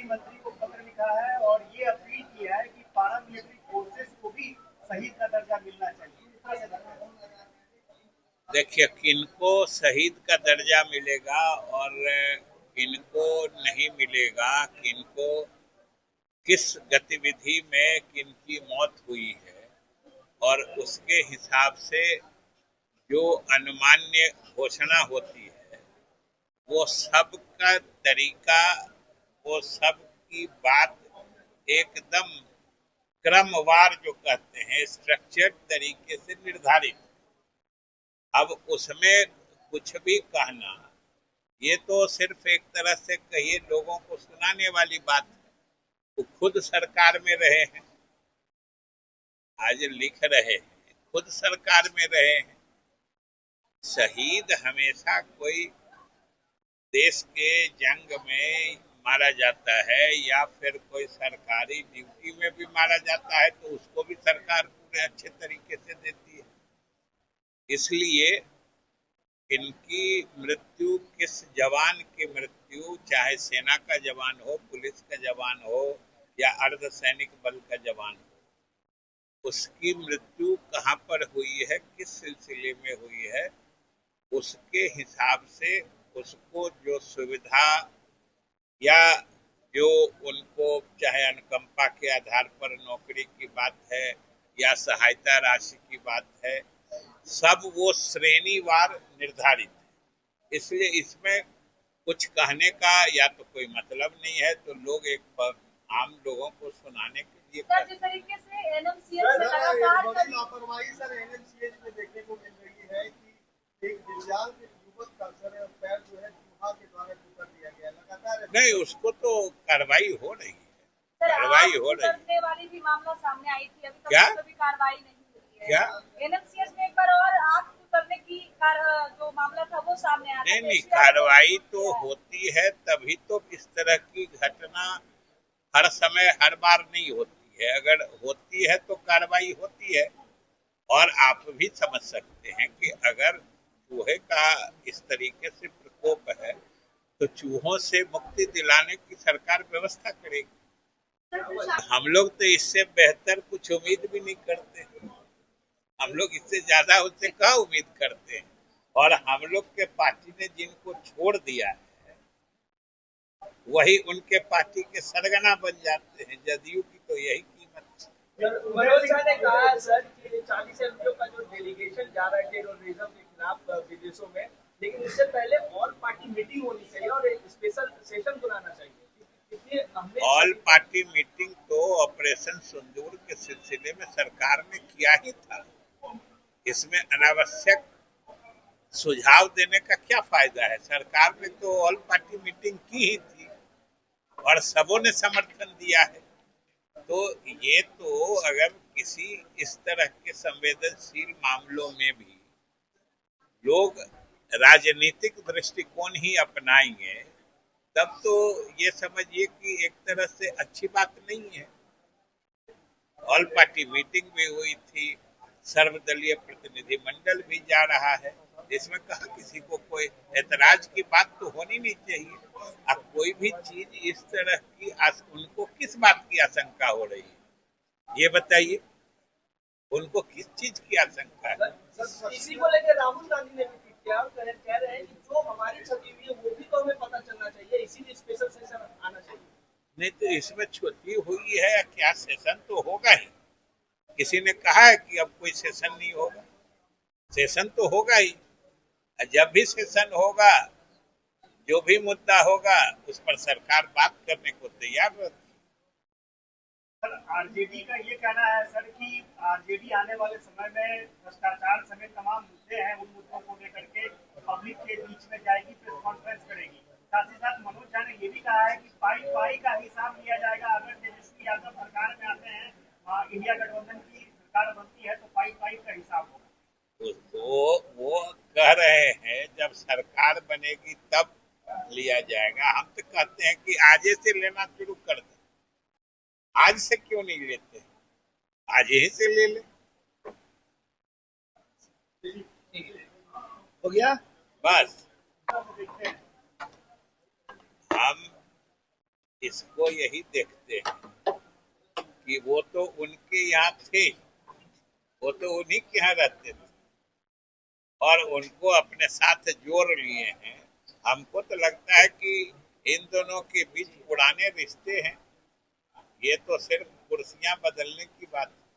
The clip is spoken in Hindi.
मंत्री को पत्र लिखा है और ये अपील किया है कि पारा मिलिट्री फोर्सेस को भी शहीद का दर्जा मिलना चाहिए। इस तरह से देखिए, किनको शहीद का दर्जा मिलेगा और किनको नहीं मिलेगा, किनको किस गतिविधि में किनकी मौत हुई है और उसके हिसाब से जो अनुमान्य घोषणा होती है, वो सब का तरीका, वो सब की बात एकदम क्रमवार जो कहते हैं स्ट्रक्चर्ड तरीके से निर्धारित। अब उसमें कुछ भी कहना, ये तो सिर्फ एक तरह से कहिए लोगों को सुनाने वाली बात है। वो खुद सरकार में रहे हैं, आज लिख रहे हैं, खुद सरकार में रहे हैं। शहीद हमेशा कोई देश के जंग में मारा जाता है या फिर कोई सरकारी ड्यूटी में भी मारा जाता है, तो उसको भी सरकार पूरे अच्छे तरीके से देती है। इसलिए इनकी मृत्यु, किस जवान की मृत्यु, चाहे सेना का जवान हो, पुलिस का जवान हो या अर्धसैनिक बल का जवान हो, उसकी मृत्यु कहाँ पर हुई है, किस सिलसिले में हुई है, उसके हिसाब से उसको जो सुविधा या जो उनको चाहे अनुकंपा के आधार पर नौकरी की बात है या सहायता राशि की बात है, सब वो श्रेणीवार निर्धारित है। इसलिए इसमें कुछ कहने का या तो कोई मतलब नहीं है, तो लोग एक आम लोगों को सुनाने के लिए जिस तरीके से एनएमसीएच में लगातार लापरवाही सर एनएमसीएच में देखने को मिल रही है कि एक दिव्यांग युवक का सर पैर जो है चूहा के द्वारा कुतर दिया गया, लगातार नहीं, उसको तो कार्रवाई हो रही है, कार्रवाई हो रही है। वाली भी मामला सामने आई थी, अभी क्या तक भी कार्रवाई नहीं हुई है। क्या एनएमसीएच में एक बार और आग उतरने की जो मामला था वो सामने आया। नहीं, कार्रवाई तो होती है, तभी तो इस तरह की घटना हर समय हर बार नहीं होती है। अगर होती है तो कार्रवाई होती है। और आप भी समझ सकते हैं कि अगर चूहे का इस तरीके से प्रकोप है तो चूहों से मुक्ति दिलाने की सरकार व्यवस्था करेगी। हम लोग तो इससे बेहतर कुछ उम्मीद भी नहीं करते, हम लोग इससे ज्यादा उससे क्या उम्मीद करते हैं। और हम लोग के पार्टी ने जिनको छोड़ दिया है वही उनके पार्टी के सरगना बन जाते हैं। जदयू की तो यही कीमत है। मनोज झा ने कहा सर कि 40 एमपीओ का जो डेलीगेशन जा रहा है टेररिज्म के खिलाफ विदेशों में, लेकिन इससे पहले ऑल पार्टी मीटिंग होनी चाहिए और एक स्पेशल सेशन बुलाना चाहिए। ऑल पार्टी मीटिंग तो ऑपरेशन सिंदूर के सिलसिले में सरकार ने किया ही था। इसमें अनावश्यक सुझाव देने का क्या फायदा है। सरकार ने तो ऑल पार्टी मीटिंग की ही थी और सबों ने समर्थन दिया है। तो ये तो अगर किसी इस तरह के संवेदनशील मामलों में भी लोग राजनीतिक दृष्टिकोण ही अपनाएंगे, तब तो ये समझिए कि एक तरह से अच्छी बात नहीं है। ऑल पार्टी मीटिंग भी हुई थी, सर्वदलीय प्रतिनिधिमंडल भी जा रहा है, इसमें कहा किसी को कोई ऐतराज की बात तो होनी नहीं चाहिए। अब कोई भी चीज इस तरह की उनको किस बात की आशंका हो रही है ये बताइए, उनको किस चीज की आशंका है। इसी को लेकर राहुल गांधी ने भी ट्वीट किया और कह रहे हैं कि जो हमारी क्षति हुई है वो भी तो हमें पता चलना चाहिए, इसीलिए स्पेशल सेशन आना चाहिए। नहीं तो इसमें क्षति हुई है या क्या, सेशन तो होगा ही। किसी ने कहा है कि अब कोई सेशन नहीं होगा, सेशन तो होगा ही। जब भी सेशन होगा, जो भी मुद्दा होगा उस पर सरकार बात करने को तैयार रहती है। सर आरजेडी का ये कहना है सर कि आरजेडी आने वाले समय में भ्रष्टाचार समेत तमाम मुद्दे हैं, उन मुद्दों को लेकर के पब्लिक के बीच में जाएगी, प्रेस कॉन्फ्रेंस करेगी। साथ ही साथ मनोज झा ने ये भी कहा है कि पाई पाई का हिसाब लिया जाएगा। अगर तेजस्वी यादव सरकार में आते हैं, इंडिया गठबंधन की सरकार बनती है, तो पाई पाई का हिसाब होगा। तो वो कह रहे हैं जब सरकार बनेगी तब लिया जाएगा। हम तो कहते हैं कि आज से लेना शुरू कर दे। आज से क्यों नहीं लेते, आज ही से ले ले। हो गया बस। हम इसको यही देखते हैं कि वो तो उनके यहाँ थे, वो तो उन्हीं के यहाँ रहते थे और उनको अपने साथ जोड़ लिए हैं। हमको तो लगता है कि इन दोनों के बीच पुराने रिश्ते हैं, ये तो सिर्फ कुर्सियां बदलने की बात है।